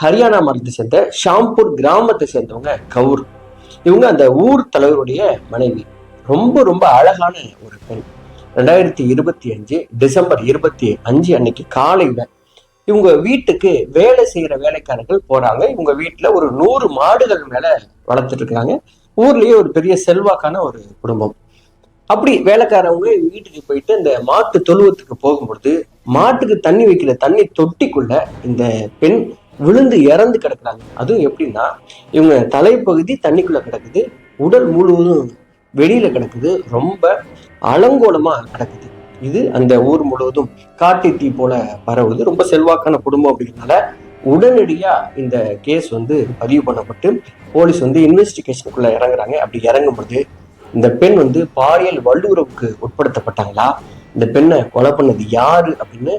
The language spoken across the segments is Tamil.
ஹரியானா மாநிலத்தை சேர்ந்த ஷாம்பூர் கிராமத்தை சேர்ந்தவங்க கவுர். இவங்க அந்த ஊர் தலைவருடைய மனைவி. ரொம்ப ரொம்ப அழகான ஒரு பெண். 2025 டிசம்பர் 25 அன்னைக்கு காலையில இவங்க வீட்டுக்கு வேலை செய்யற வேலைக்காரர்கள் போறாங்க. இவங்க வீட்டுல ஒரு 100 மாடுகள் மேல வளர்த்துட்டு இருக்காங்க. ஊர்லயே ஒரு பெரிய செல்வாக்கான ஒரு குடும்பம். அப்படி வேலைக்காரவங்க வீட்டுக்கு போயிட்டு இந்த மாட்டு தொழுவத்துக்கு போகும்பொழுது மாட்டுக்கு தண்ணி வைக்கிற தண்ணி தொட்டிக்குள்ள இந்த பெண் விழுந்து இறந்து கிடக்குறாங்க. அதுவும் எப்படின்னா இவங்க தலைப்பகுதி தண்ணிக்குள்ள கிடக்குது, உடல் முழுவதும் வெளியில கிடக்குது, ரொம்ப அலங்கோலமா கிடக்குது. இது அந்த ஊர் முழுவதும் காட்டு தீ போல பரவுது. ரொம்ப செல்வாக்கான குடும்பம் அப்படிங்கிறதுனால உடனடியா இந்த கேஸ் பதிவு பண்ணப்பட்டு போலீஸ் இன்வெஸ்டிகேஷனுக்குள்ள இறங்குறாங்க. அப்படி இறங்கும்போது இந்த பெண் பாலியல் வல்லுறவுக்கு உட்படுத்தப்பட்டாங்களா, இந்த பெண்ணை கொலை பண்ணது யாரு அப்படின்னு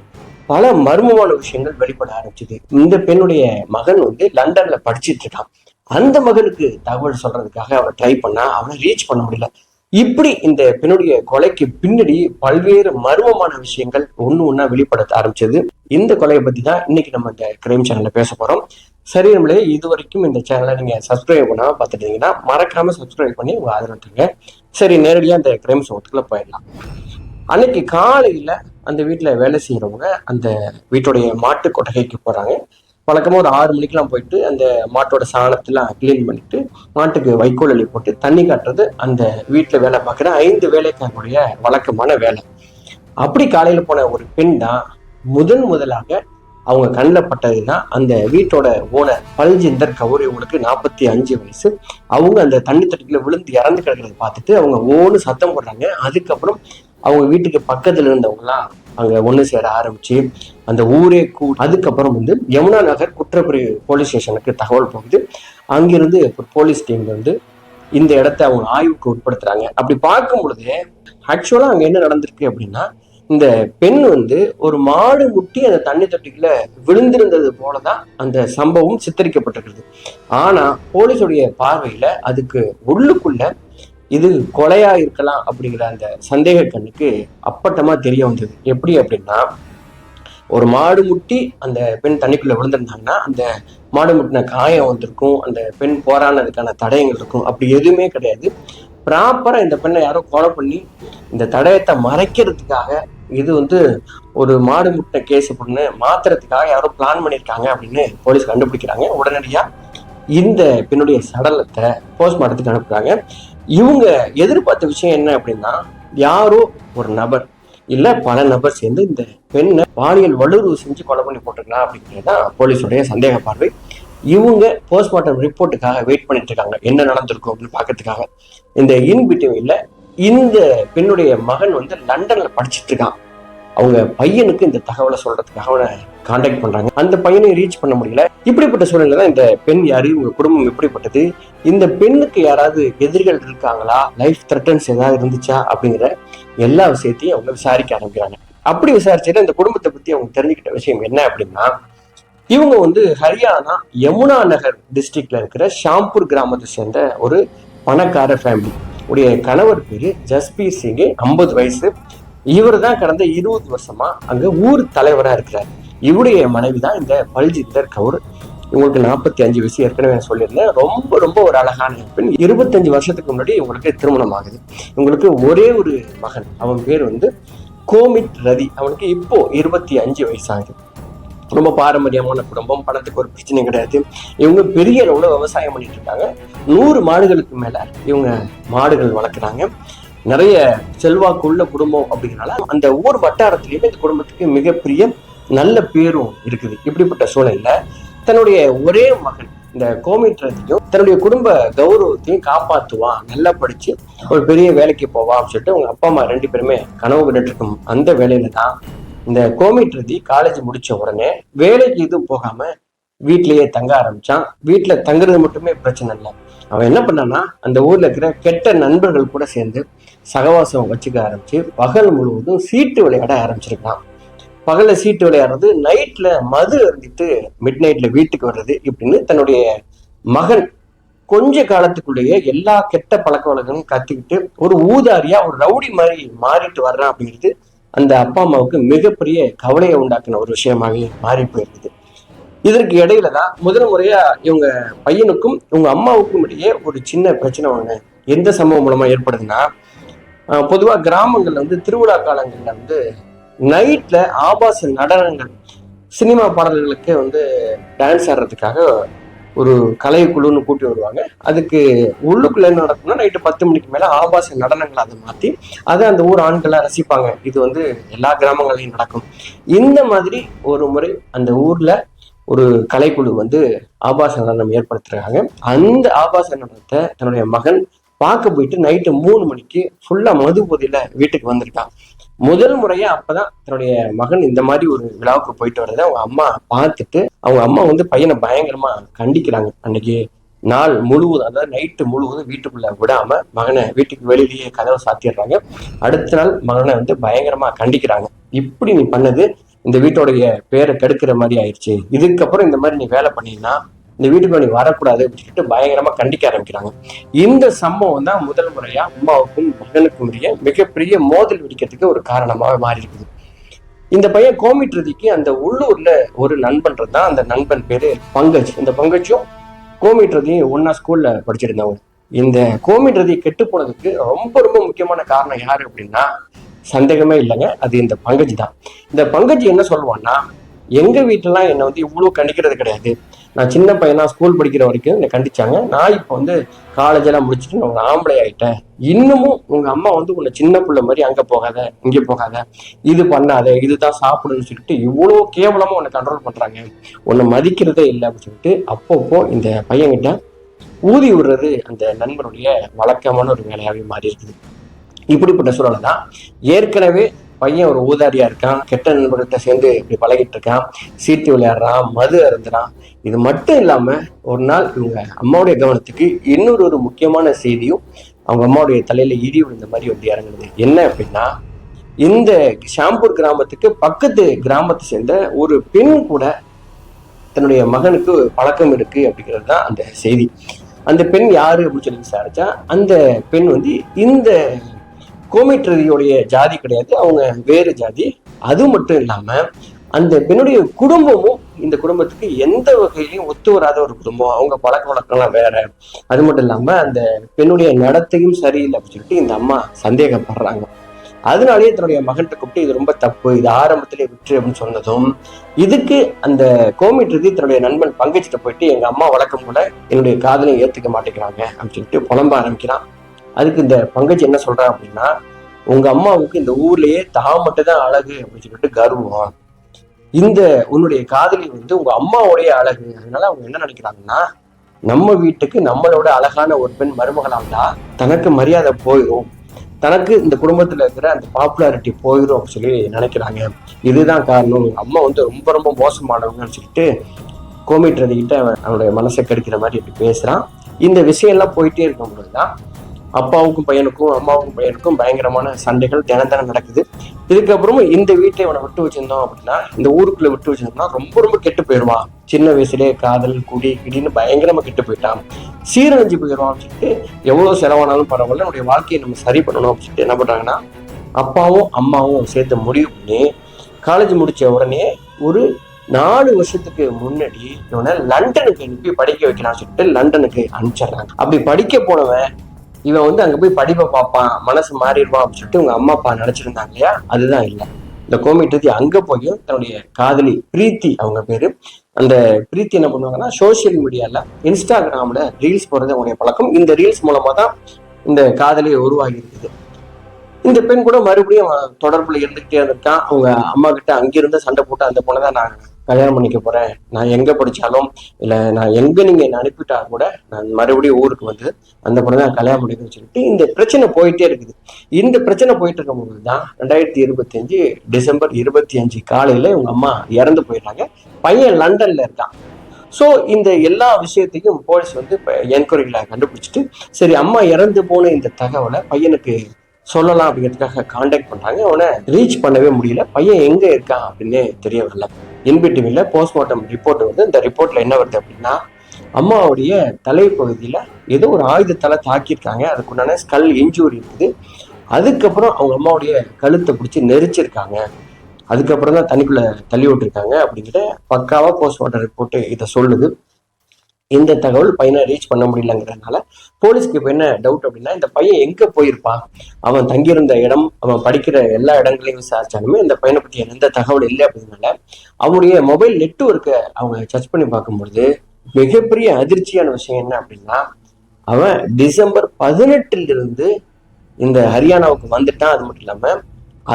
பல மர்மமான விஷயங்கள் வெளிப்பட ஆரம்பிச்சுது. இந்த பெண்ணுடைய மகன் லண்டன்ல படிச்சுட்டு இருக்கான். அந்த மகனுக்கு தகவல் சொல்றதுக்காக அவரை ட்ரை பண்ணா அவனை ரீச் பண்ண முடியல. இப்படி இந்த பெண்ணுடைய கொலைக்கு பின்னாடி பல்வேறு மர்மமான விஷயங்கள் ஒண்ணா வெளிப்படுத்த ஆரம்பிச்சது. இந்த கொலையை பத்தி தான் இன்னைக்கு நம்ம இந்த கிரைம் சேனல்ல பேச போறோம். சரி, நம்மளே இது வரைக்கும் இந்த சேனலை நீங்க சப்ஸ்கிரைப் பண்ணாம பார்த்துட்டீங்கன்னா மறக்காம சப்ஸ்கிரைப் பண்ணி உங்க ஆதரவுங்க. சரி, நேரடியா அந்த கிரைம் சம்பவத்துக்குள்ள போயிடலாம். அன்னைக்கு காலையில அந்த வீட்டுல வேலை செய்யறவங்க அந்த வீட்டுடைய மாட்டு கொட்டகைக்கு போறாங்க. வழக்கமா ஒரு 6 மணிக்கெல்லாம் போயிட்டு அந்த மாட்டோட சாணத்தெல்லாம் கிளீன் பண்ணிட்டு மாட்டுக்கு வைக்கோல் அள்ளி போட்டு தண்ணி காட்டுறது அந்த வீட்டுல வேலை பார்க்குற 5 வேலைக்காரனுடைய வழக்கமான வேலை. அப்படி காலையில போன ஒரு பெண் தான் முதலாக அவங்க கண்ணில் பட்டதுதான் அந்த வீட்டோட ஓனர் பல்ஜிந்தர் கவுர். இவங்களுக்கு 45 வயசு. அவங்க அந்த தண்ணி தொட்டிக்குள்ள விழுந்து இறந்து கிடக்கிறத பார்த்துட்டு அவங்க ஓன்னு சத்தம் போடுறாங்க. அதுக்கப்புறம் அவங்க வீட்டுக்கு பக்கத்துல இருந்தவங்கலாம் அங்க ஒண்ணு சேர ஆரம்பிச்சு அந்த ஊரே அதுக்கப்புறம் யமுனா நகர் குற்றப்பிரிவு போலீஸ் ஸ்டேஷனுக்கு தகவல் போகுது. அங்கிருந்து போலீஸ் டீம் இந்த இடத்த அவங்க ஆய்வுக்கு உட்படுத்துறாங்க. அப்படி பார்க்கும் பொழுது ஆக்சுவலா அங்க என்ன நடந்திருக்கு அப்படின்னா, இந்த பெண் ஒரு மாடு முட்டி அந்த தண்ணி தொட்டிக்குள்ள விழுந்திருந்தது போலதான் அந்த சம்பவம் சித்தரிக்கப்பட்டிருக்கிறது. ஆனா போலீஸுடைய பார்வையில அதுக்கு உள்ளுக்குள்ள இது கொலையா இருக்கலாம் அப்படிங்கிற அந்த சந்தேக கண்ணுக்கு அப்பட்டமா தெரிய வந்தது. எப்படி அப்படின்னா, ஒரு மாடு முட்டி அந்த பெண் தண்ணிக்குள்ள விழுந்திருந்தாங்கன்னா அந்த மாடு முட்டின காயம் வந்திருக்கும், அந்த பெண் போராடினதுக்கான தடயங்கள் இருக்கும். அப்படி எதுவுமே கிடையாது. ப்ராப்பரா இந்த பெண்ணை யாரோ கொலை பண்ணி இந்த தடயத்தை மறைக்கிறதுக்காக இது ஒரு மாடு முட்டின கேஸ் அப்படின்னு மாத்துறதுக்காக யாரோ பிளான் பண்ணியிருக்காங்க அப்படின்னு போலீஸ் கண்டுபிடிக்கிறாங்க. உடனடியா இந்த பெண்ணுடைய சடலத்தை போஸ்ட்மார்ட்டத்துக்கு அனுப்புறாங்க. இவங்க எதிர்பார்த்த விஷயம் என்ன அப்படின்னா, யாரோ ஒரு நபர் இல்ல பல நபர் சேர்ந்து இந்த பெண்ணை பாலியல் வல்லுறவு செஞ்சு கொலை பண்ணி போட்டிருக்கலாம் அப்படிங்கிறதுதான் போலீஸுடைய சந்தேக பார்வை. இவங்க போஸ்ட்மார்ட்டம் ரிப்போர்ட்டுக்காக வெயிட் பண்ணிட்டு இருக்காங்க, என்ன நடந்திருக்கும் அப்படின்னு பாக்கிறதுக்காக. இந்த இன்பிட்வீன்ல இந்த பெண்ணுடைய மகன் லண்டன்ல படிச்சுட்டு இருக்கான். அவங்க பையனுக்கு இந்த தகவலை சொல்றதுக்காக அவனை கான்டாக்ட் பண்றாங்க. அந்த பையனை ரீச் பண்ண முடியல. இப்படிப்பட்ட சூழ்நிலை தான் இந்த பெண் யாரு, உங்க குடும்பம் எப்படிப்பட்டது, இந்த பெண்ணுக்கு யாராவது எதிரிகள் இருக்காங்களா, லைஃப் த்ரெட்டன்ஸ் ஏதாவது இருந்துச்சா அப்படிங்கிற எல்லா விஷயத்தையும் அவங்க விசாரிக்க ஆரம்பிக்கிறாங்க. அப்படி விசாரிச்சுட்டு இந்த குடும்பத்தை பத்தி அவங்க தெரிஞ்சுக்கிட்ட விஷயம் என்ன அப்படின்னா, இவங்க ஹரியானா யமுனா நகர் டிஸ்ட்ரிக்ட்ல இருக்கிற ஷாம்பூர் கிராமத்தை சேர்ந்த ஒரு பணக்கார ஃபேமிலி. உடைய கணவர் பேரு ஜஸ்பீர் சிங், 50 வயசு. இவர் தான் கடந்த 20 வருஷமா அங்க ஊர் தலைவரா இருக்கிறார். இவருடைய மனைவி தான் இந்த பல்ஜிந்தர் கவுர். இவங்களுக்கு 45 வயசு. ஏற்கனவே சொல்லியிருந்தேன், ரொம்ப ரொம்ப ஒரு அழகான பெண். 25 வருஷத்துக்கு முன்னாடி இவங்களுக்கு திருமணம் ஆகுது. இவங்களுக்கு ஒரே ஒரு மகன். அவன் பேர் கோமிட் ரதி. அவனுக்கு இப்போ 25 வயசு ஆகுது. ரொம்ப பாரம்பரியமான குடும்பம், பணத்துக்கு ஒரு பிரச்சனை கிடையாது. இவங்க பெரிய அளவுல விவசாயம் பண்ணிட்டு இருக்காங்க. 100 மாடுகளுக்கு மேல இவங்க மாடுகள் வளர்க்குறாங்க. நிறைய செல்வாக்குள்ள குடும்பம் அப்படிங்கிறனால அந்த ஊர் வட்டாரத்திலேயே இந்த குடும்பத்துக்கு மிகப்பெரிய நல்ல பேரும் இருக்குது. இப்படிப்பட்ட சூழல்ல தன்னுடைய ஒரே மகன் இந்த கோமிட் ரதியும் தன்னுடைய குடும்ப கௌரவத்தையும் காப்பாற்றுவான், நல்லா படிச்சு ஒரு பெரிய வேலைக்கு போவான் அப்படின்னு சொல்லிட்டு அவங்க அப்பா அம்மா 2 பேருமே கனவு கண்டுட்டு இருக்கும். அந்த வேலையில தான் இந்த கோமிட் ரதி காலேஜ் முடிச்ச உடனே வேலைக்கு எதுவும் போகாம வீட்லயே தங்க ஆரம்பிச்சான். வீட்டுல தங்குறது மட்டுமே பிரச்சனை இல்லை. அவன் என்ன பண்ணான்னா, அந்த ஊர்ல இருக்கிற கெட்ட நண்பர்கள் கூட சேர்ந்து சகவாசம் வச்சுக்க ஆரம்பிச்சு பகல் முழுவதும் சீட்டு விளையாட ஆரம்பிச்சிருக்கான். பகல்ல சீட்டு விளையாடுறது, நைட்ல மது அருந்திட்டு மிட் நைட்ல வீட்டுக்கு வர்றது, இப்படின்னு தன்னுடைய மகன் கொஞ்ச காலத்துக்குள்ளேயே எல்லா கெட்ட பழக்க வழக்கங்களும் கத்துக்கிட்டு ஒரு ஊதாரியா ஒரு ரவுடி மாதிரி மாறிட்டு வர்றான் அப்படிங்கிறது அந்த அப்பா அம்மாவுக்கு மிகப்பெரிய கவலையை உண்டாக்குன ஒரு விஷயமாவே மாறி போயிருக்குது. இதற்கு இடையில தான் முதல் முறையா இவங்க பையனுக்கும் இவங்க அம்மாவுக்கும் இடையே ஒரு சின்ன பிரச்சனை ஒண்ணு எந்த சம்பவம் மூலமா ஏற்படுதுன்னா, பொதுவா கிராமங்கள்ல திருவிழா காலங்கள்ல நைட்ல ஆபாச நடனங்கள், சினிமா பாடல்களுக்கு டான்ஸ் ஆடுறதுக்காக ஒரு கலைக்குழுன்னு கூட்டி வருவாங்க. அதுக்கு உள்ளுக்குள்ள என்ன நடக்கும்னா, நைட்டு 10 மணிக்கு மேல ஆபாச நடனங்களை அதை மாத்தி அதை அந்த ஊர் ஆண்களா ரசிப்பாங்க. இது எல்லா கிராமங்களையும் நடக்கும். இந்த மாதிரி ஒரு முறை அந்த ஊர்ல ஒரு கலைக்குழு ஆபாச நடனம் ஏற்படுத்துறாங்க. அந்த ஆபாச நடனத்தை தன்னுடைய மகன் பார்க்க போயிட்டு நைட்டு 3 மணிக்கு ஃபுல்லா மது போதையில வீட்டுக்கு வந்திருக்கான். முதல் முறையா அப்பதான் தன்னுடைய மகன் இந்த மாதிரி ஒரு விழாவுக்கு போயிட்டு வர்றதை அவங்க அம்மா பார்த்துட்டு, அவங்க அம்மா பையனை பயங்கரமா கண்டிக்கிறாங்க. அன்னைக்கு நாள் முழுவதும், அதாவது நைட்டு முழுவதும் வீட்டுக்குள்ள விடாம மகனை வீட்டுக்கு வெளியிலேயே கதவை சாத்திடுறாங்க. அடுத்த நாள் மகனை பயங்கரமா கண்டிக்கிறாங்க. இப்படி நீ பண்ணது இந்த வீட்டோடைய பேரை கெடுக்கிற மாதிரி ஆயிடுச்சு. இதுக்கப்புறம் இந்த மாதிரி நீ வேலை பண்ணீங்கன்னா இந்த வீட்டுக்கு நீ வரக்கூடாது அப்படின்னு சொல்லிட்டு பயங்கரமா கண்டிக்க ஆரம்பிக்கிறாங்க. இந்த சம்பவம் தான் முதல் முறையா அம்மாவுக்கும் மகனுக்கும் இடையே மிகப்பெரிய மோதல் வெடிக்கிறதுக்கு ஒரு காரணமாக மாறி இருக்குது. இந்த பையன் கோமிட்ரதிக்கு அந்த உள்ளூர்ல ஒரு நண்பன் தான். அந்த நண்பன் பேரு பங்கஜ். இந்த பங்கஜும் கோமிட்ரதியும் ஒன்னா ஸ்கூல்ல படிச்சிருந்தவங்க. இந்த கோமிட்ரதி கெட்டு போனதுக்கு ரொம்ப ரொம்ப முக்கியமான காரணம் யாரு அப்படின்னா, சந்தேகமே இல்லைங்க, அது இந்த பங்கஜ் தான். இந்த பங்கஜ் என்ன சொல்லுவான்னா, எங்க வீட்டுலாம் என்னை இவ்வளவு கண்டிக்கிறது கிடையாது. நான் சின்ன பையனா ஸ்கூல் படிக்கிற வரைக்கும் என்னை கண்டிச்சாங்க. நான் இப்போ காலேஜ் எல்லாம் முடிச்சுட்டு உங்க ஆம்பளை ஆயிட்டேன். இன்னமும் உங்க அம்மா உன்னை சின்ன பிள்ளை மாதிரி அங்க போகாத இங்க போகாத, இது பண்ணாத, இதுதான் சாப்பிடுன்னு சொல்லிட்டு இவ்வளவு கேவலமா உன்னை கண்ட்ரோல் பண்றாங்க, உன்னை மதிக்கிறதே இல்லை அப்படின்னு சொல்லிட்டு அப்பப்போ இந்த பையன்கிட்ட ஊதி விடுறது அந்த நண்பனுடைய வழக்கமான ஒரு வேலையாவே மாறி இருக்குது. இப்படிப்பட்ட சூழலை தான் ஏற்கனவே பையன் ஒரு ஊதாரியா இருக்கான், கெட்ட நண்பர்கிட்ட சேர்ந்து இப்படி பழகிட்டு இருக்கான், சீட்டு விளையாடுறான், மது அருந்துறான். இது மட்டும் இல்லாம ஒரு நாள் இவங்க அம்மாவுடைய கவனத்துக்கு இன்னொரு முக்கியமான செய்தியும் அவங்க அம்மாவுடைய தலையில இடி விழுந்த மாதிரி இறங்குது. என்ன அப்படின்னா, இந்த ஷாம்பூர் கிராமத்துக்கு பக்கத்து கிராமத்தை சேர்ந்த ஒரு பெண் கூட தன்னுடைய மகனுக்கு பழக்கம் இருக்கு அப்படிங்கிறது தான் அந்த செய்தி. அந்த பெண் யாரு அப்படின்னு சொல்லி விசாரிச்சா, அந்த பெண் இந்த கோமிட்ரதியோடைய ஜாதி கிடையாது, அவங்க வேறு ஜாதி. அது மட்டும் இல்லாம அந்த பெண்ணுடைய குடும்பமும் இந்த குடும்பத்துக்கு எந்த வகையிலையும் ஒத்து வராத ஒரு குடும்பம், அவங்க பழக்க வழக்கம்லாம் வேற. அது மட்டும் இல்லாம அந்த பெண்ணுடைய நடத்தையும் சரியில்லை அப்படின்னு சொல்லிட்டு இந்த அம்மா சந்தேகப்படுறாங்க. அதனாலேயே தன்னுடைய மகன்கிட்ட கூப்பிட்டு இது ரொம்ப தப்பு, இது ஆரம்பத்திலே விட்டு அப்படின்னு சொன்னதும், இதுக்கு அந்த கோமிட்ரதி தன்னுடைய நண்பன் பங்கஜிட்ட போயிட்டு எங்க அம்மா வழக்கம் போல என்னுடைய காதலை ஏத்துக்க மாட்டேங்கிறாங்க அப்படின்னு சொல்லிட்டு புலம்ப ஆரம்பிக்கிறான். அதுக்கு இந்த பங்கஜ் என்ன சொல்றான் அப்படின்னா, உங்க அம்மாவுக்கு இந்த ஊர்லயே தான் மட்டும் தான் அழகு அப்படின்னு சொல்லிட்டு கர்வம். இந்த உன்னுடைய காதலி உங்க அம்மாவுடைய அழகு. அதனால அவங்க என்ன நினைக்கிறாங்கன்னா, நம்ம வீட்டுக்கு நம்மளோட அழகான ஒரு பெண் மருமகளாம்னா தனக்கு மரியாதை போயிடும், தனக்கு இந்த குடும்பத்துல இருக்கிற அந்த பாப்புலாரிட்டி போயிடும் அப்படின்னு சொல்லி நினைக்கிறாங்க. இதுதான் காரணம். அம்மா ரொம்ப ரொம்ப மோசமானவங்கன்னு சொல்லிட்டு கோமிட்ரதி கிட்ட அவனுடைய மனசை கெடுக்கிற மாதிரி இப்படி பேசுறான். இந்த விஷயம் எல்லாம் போயிட்டே இருக்கும் பொழுதுதான் அப்பாவுக்கும் பையனுக்கும் அம்மாவுக்கும் பையனுக்கும் பயங்கரமான சண்டைகள் தினம் நடக்குது. இதுக்கப்புறமும் இந்த வீட்டை அவனை விட்டு வச்சிருந்தோம் அப்படின்னா, இந்த ஊருக்குள்ள விட்டு வச்சிருந்தோம்னா ரொம்ப ரொம்ப கெட்டு போயிடுவான். சின்ன வயசுலேயே காதல் குடி கிடின்னு பயங்கரமா கெட்டு போயிட்டான், சீரழிஞ்சு போயிடுவான் சொல்லிட்டு எவ்வளவு செலவானாலும் பரவாயில்ல, நம்முடைய வாழ்க்கையை நம்ம சரி பண்ணணும் அப்படின்னு சொல்லிட்டு என்ன பண்றாங்கன்னா, அப்பாவும் அம்மாவும் சேர்த்து முடிவு பண்ணி காலேஜ் முடிச்ச உடனே ஒரு 4 வருஷத்துக்கு முன்னாடி இவனை லண்டனுக்கு அனுப்பி படிக்க வைக்கலாம்னு சொல்லிட்டு லண்டனுக்கு அனுப்பிச்சிடுறாங்க. அப்படி படிக்க போனவன் இவன் அங்க போய் படிப்பை பார்ப்பான், மனசு மாறிடுவான் அப்படின்னு சொல்லிட்டு உங்க அம்மா அப்பா நினைச்சிருந்தாங்க இல்லையா, அதுதான் இல்லை. இந்த கோமிட்ரதி அங்க போய் தன்னுடைய காதலி பிரீத்தி, அவங்க பேரு, அந்த பிரீத்தி என்ன பண்ணுவாங்கன்னா, சோசியல் மீடியால இன்ஸ்டாகிராம்ல ரீல்ஸ் போடுறது அவங்களுடைய பழக்கம். இந்த ரீல்ஸ் மூலமா தான் இந்த காதலியை உருவாகி இருக்குது. இந்த பெண் கூட மறுபடியும் தொடர்புல இருந்துகிட்டே இருந்திருக்கான். அவங்க அம்மா கிட்ட அங்கிருந்து சண்டை போட்டு அந்த பொண்ணை தான் நான் கல்யாணம் பண்ணிக்க போறேன், நான் எங்க படிச்சாலும் இல்ல நான் எங்க நீங்க என்ன அனுப்பிட்டா கூட நான் மறுபடியும் ஊருக்கு அந்த பொண்ணை தான் கல்யாணம் பண்ணிக்கணும்னு சொல்லிட்டு இந்த பிரச்சனை போயிட்டே இருக்குது. இந்த பிரச்சனை போயிட்டு இருக்கும் போதுதான் 2025 டிசம்பர் 25 காலையில உங்க அம்மா இறந்து போயிடுறாங்க. பையன் லண்டன்ல இருக்கான். ஸோ இந்த எல்லா விஷயத்தையும் போலீஸ் என்கொயரியில கண்டுபிடிச்சிட்டு, சரி அம்மா இறந்து போன இந்த தகவலை பையனுக்கு சொல்லலாம் அப்படிங்கிறதுக்காக கான்டாக்ட் பண்றாங்க. அவனை ரீச் பண்ணவே முடியல. பையன் எங்க இருக்கான் அப்படின்னு தெரிய வரல. இன்பிட்வீன்ல போஸ்ட்மார்ட்டம் ரிப்போர்ட் இந்த ரிப்போர்ட்ல என்ன வருது அப்படின்னா, அம்மாவுடைய தலைப்பகுதியில ஏதோ ஒரு ஆயுதத்தால தாக்கியிருக்காங்க, அதுக்குண்டான ஸ்கல் இன்ஜூரி இருக்குது. அதுக்கப்புறம் அவங்க அம்மாவுடைய கழுத்தை பிடிச்சி நெரிச்சிருக்காங்க. அதுக்கப்புறம் தான் தண்ணிக்குள்ள தள்ளி விட்டுருக்காங்க அப்படிங்கிற பக்காவா போஸ்ட்மார்ட்டம் ரிப்போர்ட் இதை சொல்லுது. இந்த தகவல் பையனை ரீச் பண்ண முடியலங்கிறதுனால போலீஸ்க்கு இப்ப என்ன டவுட் அப்படின்னா, இந்த பையன் எங்க போயிருப்பான், அவன் தங்கியிருந்த இடம், அவன் படிக்கிற எல்லா இடங்களையும் விசாரிச்சாலுமே இந்த பையனை பத்தி எந்த தகவல் இல்லை அப்படின்னால அவனுடைய மொபைல் நெட்வொர்க்கை அவங்க சர்ச் பண்ணி பார்க்கும்பொழுது மிகப்பெரிய அதிர்ச்சியான விஷயம் என்ன அப்படின்னா, அவன் டிசம்பர் 18 இருந்து இந்த ஹரியானாவுக்கு வந்துட்டான். அது மட்டும் இல்லாம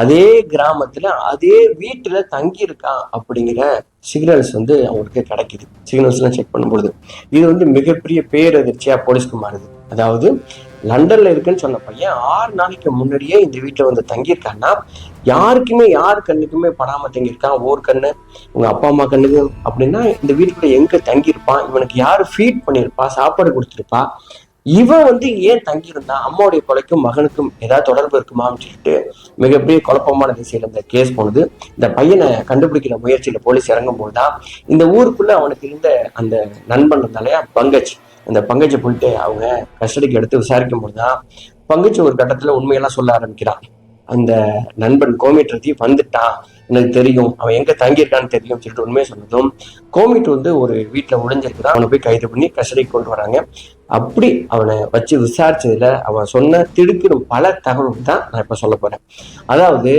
அதே கிராமத்துல அதே வீட்டுல தங்கி இருக்கான் அப்படிங்கிற சிக்னல்ஸ் அவங்களுக்கு கிடைக்குது. சிக்னல்ஸ் எல்லாம் செக் பண்ணும்பொழுது இது மிகப்பெரிய பேரதிர்ச்சியா போலீஸ்க்கு மாறுது. அதாவது லண்டன்ல இருக்குன்னு சொன்ன பையன் 6 நாளைக்கு முன்னாடியே இந்த வீட்டுல தங்கியிருக்கான்னா யாருக்குமே யார் கண்ணுக்குமே படாம தங்கியிருக்கான். ஓர் கண்ணு உங்க அப்பா அம்மா கண்ணுக்கு அப்படின்னா இந்த வீட்டுக்குள்ள எங்க தங்கியிருப்பான், இவனுக்கு யாரு ஃபீட் பண்ணிருப்பா, சாப்பாடு கொடுத்துருப்பா, இவன் ஏன் தங்கியிருந்தான், அம்மாவுடைய கொலைக்கும் மகனுக்கும் ஏதாவது தொடர்பு இருக்குமான்னு சொல்லிட்டு மிகப்பெரிய குழப்பமான திசையில இந்த கேஸ் போனது. இந்த பையனை கண்டுபிடிக்கிற முயற்சியில போலீஸ் இறங்கும் போதுதான் இந்த ஊருக்குள்ள அவனுக்கு இருந்த அந்த நண்பன் இருந்தாலையா பங்கஜ், அந்த பங்கஜை போயிட்டு அவங்க கஸ்டடிக்கு எடுத்து விசாரிக்கும் போதுதான் பங்கஜ் ஒரு கட்டத்துல உண்மையெல்லாம் சொல்ல ஆரம்பிக்கிறான். அந்த நண்பன் கோமிட் ரத்தி வந்துட்டான், எனக்கு தெரியும், அவன் எங்க தங்கியிருக்கான்னு தெரியும் சொல்லிட்டு உண்மையை சொன்னதும் கோமிட் ஒரு வீட்டுல ஒளிஞ்சிருக்கிறான். அவனை போய் கைது பண்ணி கஸ்டடிக்கு கொண்டு வராங்க. அப்படி அவனை வச்சு விசாரிச்சதுல அவன் சொன்ன திடுக்கிடும் பல தகவல் தான் நான் இப்ப சொல்ல போறேன். அதாவது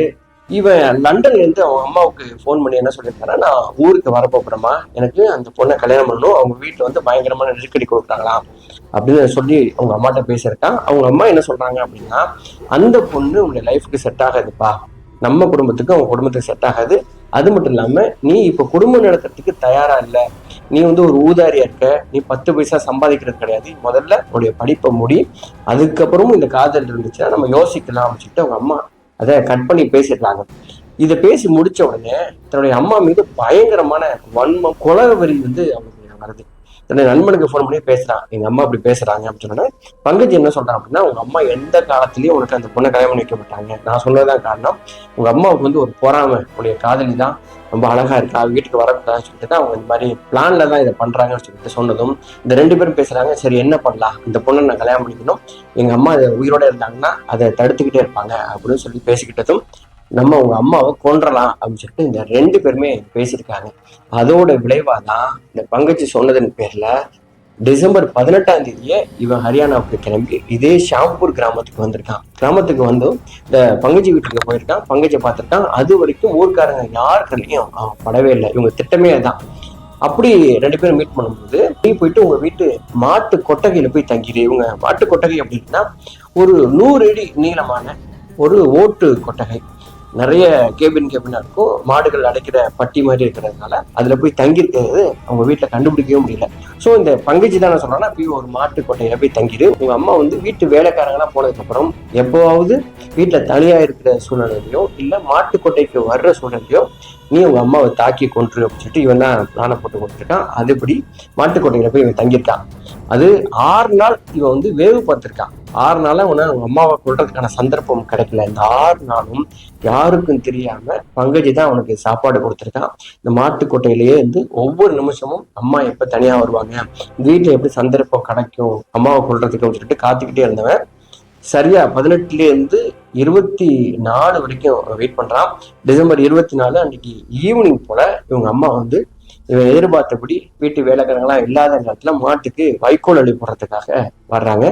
இவன் லண்டன்ல இருந்து அவன் அம்மாவுக்கு ஃபோன் பண்ணி என்ன சொல்லியிருக்கானா, நான் ஊருக்கு வரப்போறேம்மா, எனக்கு அந்த பொண்ணை கல்யாணம் பண்ணணும், அவங்க வீட்டுல பயங்கரமான நெருக்கடி கொடுக்குறாங்களாம் அப்படின்னு சொல்லி அவங்க அம்மாட்ட பேசியிருக்கான். அவங்க அம்மா என்ன சொல்றாங்க அப்படின்னா, அந்த பொண்ணு உங்களுடைய லைஃபுக்கு செட் ஆகாதுப்பா, நம்ம குடும்பத்துக்கு அவங்க குடும்பத்துக்கு செட் ஆகாது. அது மட்டும் இல்லாம நீ இப்ப குடும்பம் நடத்துறதுக்கு தயாரா இல்லை, நீ ஒரு ஊதாரியா இருக்க, நீ 10 பைசா சம்பாதிக்கிறது கிடையாது, முதல்ல உன்னுடைய படிப்பை முடி, அதுக்கப்புறமும் இந்த காதல் இருந்துச்சுன்னா நம்ம யோசிக்கலாம் அப்படின்னு சொல்லிட்டு அவங்க அம்மா அதை கட் பண்ணி பேசிடுறாங்க. இதை பேசி முடிச்ச உடனே தன்னுடைய அம்மா மீது பயங்கரமான வன்மம், கொலவெறி அவங்களுக்கு வருது. தன்னுடைய நண்பனுக்கு ஃபோன் பண்ணி பேசுறான், எங்க அம்மா அப்படி பேசுறாங்க அப்படின்னு சொன்னோன்னே பங்கஜ் என்ன சொல்றான் அப்படின்னா, உங்க அம்மா எந்த காலத்திலயும் உனக்கு அந்த பொண்ணை கல்யாணம் பண்ணி வைக்க மாட்டாங்க, நான் சொன்னதுதான் காரணம், உங்க அம்மாவுக்கு ஒரு பொறாமை, உடைய காதலி தான் ரொம்ப அழகா இருக்கா, வீட்டுக்கு வரக்கூடாதுன்னு சொல்லிட்டு தான் அவங்க இந்த மாதிரி பிளான்ல தான் இதை பண்றாங்கன்னு சொல்லிட்டு சொன்னதும் இந்த 2 பேரும் பேசுறாங்க. சரி என்ன பண்ணலாம், இந்த பொண்ணை நான் கல்யாணம் பண்ணிக்கணும், எங்க அம்மா உயிரோட இருந்தாங்கன்னா அதை தடுத்துக்கிட்டே இருப்பாங்க அப்படின்னு சொல்லி பேசிக்கிட்டதும் நம்ம உங்க அம்மாவை கொன்றலாம் அப்படின்னு சொல்லிட்டு இந்த 2 பேருமே பேசியிருக்காங்க. அதோட விளைவாதான் இந்த பங்கஜி சொன்னதன் பேர்ல டிசம்பர் 18ஆம் தேதியே இவன் ஹரியானாவுக்கு கிளம்பி இதே ஷாம்பூர் கிராமத்துக்கு வந்திருக்கான். கிராமத்துக்கு இந்த பங்கஜி வீட்டுக்கு போயிருக்கான், பங்கஜை பார்த்திருக்கான். அது வரைக்கும் ஊர்க்காரங்க யாருக்கள்லையும் அவன் படவே இல்லை. இவங்க திட்டமே தான். அப்படி 2 பேரும் மீட் பண்ணும்போது, நீ போயிட்டு உங்க வீட்டு மாட்டு கொட்டகையில போய் தங்கிடு. இவங்க மாட்டு கொட்டகை அப்படின்னா ஒரு 100 அடி நீளமான ஒரு ஓட்டு கொட்டகை, நிறைய கேபினா இருக்கும், மாடுகள் அடைக்கிற பட்டி மாதிரி இருக்கிறதுனால அதுல போய் தங்கியிருக்கிறது அவங்க வீட்டுல கண்டுபிடிக்கவே முடியல. சோ இந்த பங்கஜி தான் என்ன சொல்றாங்கன்னா, போய் ஒரு மாட்டு கொட்டையில போய் தங்கிடு, உங்க அம்மா வீட்டு வேலைக்காரங்களாம் போனதுக்கு அப்புறம் எப்போவாவது வீட்டுல தனியா இருக்கிற சூழ்நிலையிலையோ இல்ல மாட்டு கொட்டைக்கு வர்ற சூழ்நிலையோ நீ உங்க அம்மாவை தாக்கி கொன்று அப்படின்னு சொல்லிட்டு இவன் தான் பிளானை போட்டு கொடுத்துருக்கான். அதுபடி மாட்டுக்கொட்டையில போய் இவன் தங்கியிருக்கான். அது 6 நாள் இவன் வேவு பார்த்திருக்கான். 6 நாளா உன உங்க அம்மாவை கொள்றதுக்கான சந்தர்ப்பம் கிடைக்கல. இந்த 6 நாளும் யாருக்கும் தெரியாம பங்கஜி தான் அவனுக்கு சாப்பாடு கொடுத்துருக்கான். இந்த மாட்டுக்கொட்டையிலேயே ஒவ்வொரு நிமிஷமும் அம்மா எப்ப தனியா வருவாங்க, வீட்டுல எப்படி சந்தர்ப்பம் கிடைக்கும் அம்மாவை கொள்றதுக்கு சொல்லிட்டு காத்துக்கிட்டே இருந்தவன் சரியா 18ல இருந்து 24 வரைக்கும் வெயிட் பண்றான். டிசம்பர் 24 அன்னைக்கு ஈவினிங் போல இவங்க அம்மா இவன் எதிர்பார்த்தபடி வீட்டு வேலைக்காரங்களாம் இல்லாத நேரத்துல மாட்டுக்கு வைக்கோல் அள்ளி போடுறதுக்காக வர்றாங்க.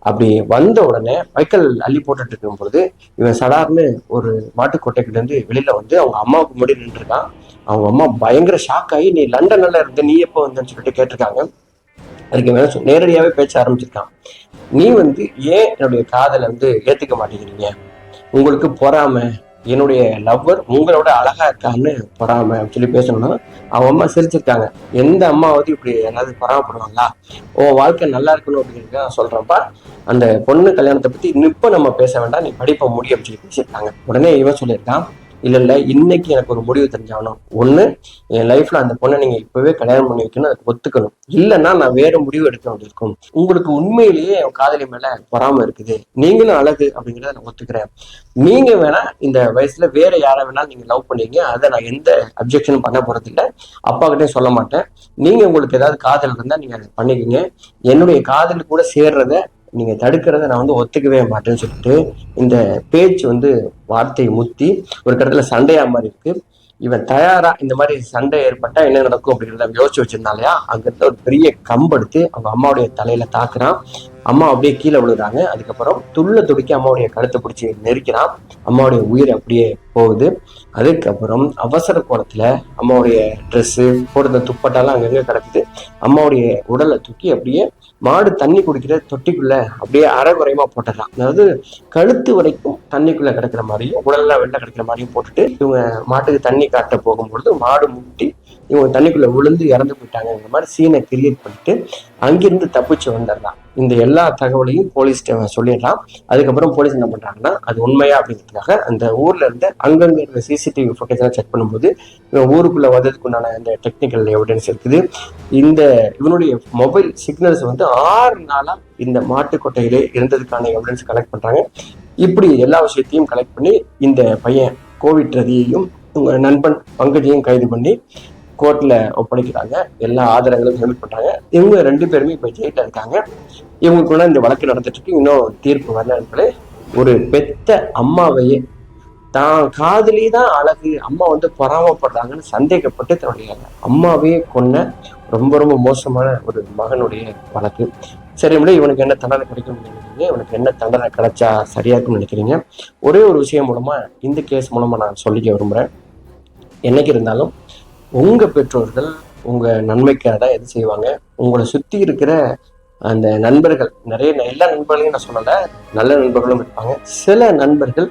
அப்படி வந்த உடனே வைக்கல் அள்ளி போட்டுட்டு இருக்கும் பொழுது இவன் சடார்னு ஒரு மாட்டுக்கொட்டைக்குள்ள இருந்து வெளியில அவங்க அம்மாவுக்கு முன்னாடி நின்றுருக்கான். அவங்க அம்மா பயங்கர ஷாக் ஆகி, நீ லண்டன்ல இருந்த, நீ எப்போ வந்தன்னு சொல்லிட்டு கேட்டிருக்காங்க. அதுக்கு மேல நேரடியாவே பேச ஆரம்பிச்சிருக்கான். நீ ஏன் என்னுடைய காதலை ஏத்துக்க மாட்டேங்கிறீங்க, உங்களுக்கு பொறாம, என்னுடைய லவ்வர் உங்களோட அழகா இருக்கான்னு பொறாம அப்படின்னு சொல்லி பேசணும்னா அவங்க அம்மா சிரிச்சிருக்காங்க. எந்த அம்மாவது இப்படி எல்லாரும் பொறாமப்படுவாங்களா, உன் வாழ்க்கை நல்லா இருக்கணும் அப்படிங்கிறத நான் சொல்றேன்ப்பா, அந்த பொண்ணு கல்யாணத்தை பத்தி இப்ப நம்ம பேச வேண்டாம், நீ படிப்ப முடி அப்படின்னு சொல்லி பேசியிருக்காங்க. உடனே இவன் சொல்லியிருக்கான், இல்ல இன்னைக்கு எனக்கு ஒரு முடிவு தெரிஞ்சாகணும், ஒண்ணு என் லைஃப்ல அந்த பொண்ணை நீங்க இப்பவே கல்யாணம் பண்ணி வைக்கணும், அதுக்கு ஒத்துக்கணும், இல்லைன்னா நான் வேற முடிவு எடுக்க வேண்டியிருக்கும், உங்களுக்கு உண்மையிலேயே என் காதலி மேல பொறாம இருக்குது, நீங்களும் அழகு அப்படிங்கிறத நான் ஒத்துக்கிறேன், நீங்க வேணா இந்த வயசுல வேற யாரை வேணாலும் நீங்க லவ் பண்ணீங்க, அதை நான் எந்த அப்ஜெக்ஷனும் பண்ண போறது இல்லை, அப்பா கிட்டே சொல்ல மாட்டேன், நீங்க உங்களுக்கு ஏதாவது காதல் இருந்தா நீங்க அதை பண்ணிக்கீங்க, என்னுடைய காதல் கூட சேர்றத நீங்க தடுக்கிறத நான் வந்து ஒத்துக்கவே மாட்டேன்னு சொல்லிட்டு இந்த பேச்சு வந்து வார்த்தையை முத்தி ஒரு கடத்துல சண்டையா மாதிரி இருக்கு. இவன் தயாரா இந்த மாதிரி சண்டை ஏற்பட்டா என்ன நடக்கும் அப்படிங்கிறத யோசிச்சு வச்சிருந்தாலையா, அங்க இருந்த ஒரு பெரிய கம்பெடுத்து அவங்க அம்மாவுடைய தலையில தாக்குறான். அம்மா அப்படியே கீழே விழுறாங்க. அதுக்கப்புறம் துள்ள துடிக்க அம்மாவுடைய கழுத்தை பிடிச்சி நெரிக்கிறான். அம்மாவுடைய உயிர் அப்படியே போகுது. அதுக்கப்புறம் அவசர கோலத்துல அம்மாவுடைய ட்ரெஸ்ஸு போடுற துப்பட்டாலாம் அங்கங்க கிடக்குது. அம்மாவுடைய உடலை தூக்கி அப்படியே மாடு தண்ணி குடிக்கிற தொட்டிக்குள்ள அப்படியே அரைகுறையமா போட்டுடலாம். அதாவது கழுத்து வரைக்கும் தண்ணிக்குள்ள கிடக்கிற மாதிரியும் உடல்லாம் வெளில கிடக்கிற மாதிரியும் போட்டுட்டு இவங்க மாட்டுக்கு தண்ணி காட்ட போகும்பொழுது மாடு முட்டி இவங்க தண்ணிக்குள்ள விழுந்து இறந்து போயிட்டாங்கிற மாதிரி சீனை கிரியேட் பண்ணிட்டு அங்கிருந்து தப்பிச்சு வந்துடலாம். இந்த எல்லா தகவலையும் போலீஸ்கிட்ட சொல்லிடலாம். அதுக்கப்புறம் போலீஸ் என்ன பண்றாங்கன்னா, அது உண்மையா அப்படிங்கிறதுக்காக அந்த ஊர்ல இருந்து அங்கங்க இருக்கிற சிசிடிவி ஃபுட்டேஜ் எல்லாம் செக் பண்ணும்போது இவன் ஊருக்குள்ள வந்ததுக்கு உண்டான அந்த டெக்னிக்கல் எவிடன்ஸ் இருக்குது. இந்த இவனுடைய மொபைல் சிக்னல்ஸ் வந்து 6 நாளா இந்த மாட்டுக்கொட்டையிலே இருந்ததுக்கான எவிடன்ஸ் கலெக்ட் பண்றாங்க. இப்படி எல்லா விஷயத்தையும் கலெக்ட் பண்ணி இந்த பையன் கோவிட் ரதியையும் உங்க நண்பன் பங்கஜையும் கைது பண்ணி கோர்ட்ல ஒப்படைக்கிறாங்க. எல்லா ஆதாரங்களும் சப்மிட் பண்றாங்க. இவங்க 2 பேருமே இப்ப ஜெயில இருக்காங்க. இவங்களுக்குள்ள இந்த வழக்கு நடந்துட்டு இருக்கு. இன்னும் தீர்ப்பு வரல. ஒரு பெத்த அம்மாவையே தான் காதலி தான் அழகு, அம்மா வந்து பொறாமப்படுறாங்கன்னு சந்தேகப்பட்டு தன்னுடைய அம்மாவையே கொன்ன ரொம்ப ரொம்ப மோசமான ஒரு மகனுடைய வழக்கு. சரி, இவனுக்கு என்ன தண்டனை கிடைக்கும்னு நினைக்கிறீங்க? இவனுக்கு என்ன தண்டனை கிடைச்சா சரியா இருக்கும்னு நினைக்கிறீங்க? ஒரே ஒரு விஷயம் மூலமா இந்த கேஸ் மூலமா நான் சொல்லிக்க விரும்புறேன். என்னைக்கு இருந்தாலும் உங்க பெற்றோர்கள் உங்க நன்மைக்காக தான் எது செய்வாங்க. உங்களை சுத்தி இருக்கிற அந்த நண்பர்கள், நிறைய எல்லா நண்பர்களையும் நான் சொல்லல, நல்ல நண்பர்களும் இருப்பாங்க. சில நண்பர்கள்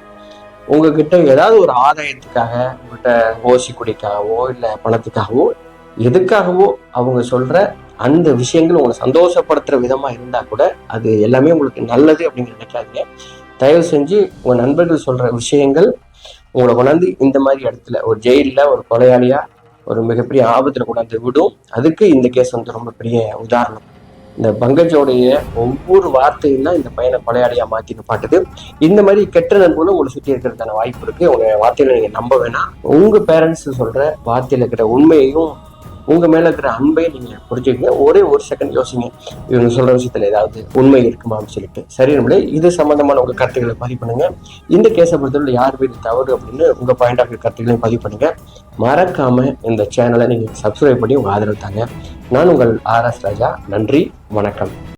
உங்ககிட்ட ஏதாவது ஒரு ஆதாயத்துக்காக, உங்ககிட்ட ஓசி குடிக்காகவோ இல்ல பணத்துக்காகவோ எதுக்காகவோ அவங்க சொல்ற அந்த விஷயங்கள் உங்களை சந்தோஷப்படுத்துற விதமா இருந்தா கூட அது எல்லாமே உங்களுக்கு நல்லது அப்படின்னு நினைக்காதீங்க. தயவு செஞ்சு உங்க நண்பர்கள் சொல்ற விஷயங்கள் உங்களை கொண்டாந்து இந்த மாதிரி இடத்துல ஒரு ஜெயில ஒரு கொலையாளியா ஒரு மிகப்பெரிய ஆபத்துல கொண்டாந்து விடும். அதுக்கு இந்த கேஸ் வந்து ரொம்ப பெரிய உதாரணம். இந்த பங்கஜோடைய ஒவ்வொரு வார்த்தையும் தான் இந்த பையனை கொலையாளியா மாத்தி பாட்டுது. இந்த மாதிரி கெட்ட நண்பர்களும் உங்களை சுற்றி இருக்கிறதான வாய்ப்பு இருக்கு. உங்க வார்த்தையில நீங்க நம்ப வேணாம். உங்க பேரண்ட்ஸ் சொல்ற வார்த்தையில இருக்கிற உண்மையையும் உங்க மேல இருக்கிற அன்பையும் நீங்க புரிஞ்சுக்கங்க. ஒரே ஒரு செகண்ட் யோசிங்க, இவங்க சொல்ற விஷயத்துல ஏதாவது உண்மை இருக்குமான்னு சொல்லிட்டு. சரி நம்மளே, இது சம்பந்தமான உங்க கருத்துக்களை பதிவு பண்ணுங்க. இந்த கேஸை பொறுத்தவரை யார் வீடு தவறு அப்படின்னு உங்க பாயிண்ட் ஆஃப் வியூ கருத்துக்களையும் பதிவு பண்ணுங்க. மறக்காம இந்த சேனலை நீங்க சப்ஸ்கிரைப் பண்ணி உங்க ஆதரவு தாங்க. நான் உங்கள் RS ராஜா. நன்றி, வணக்கம்.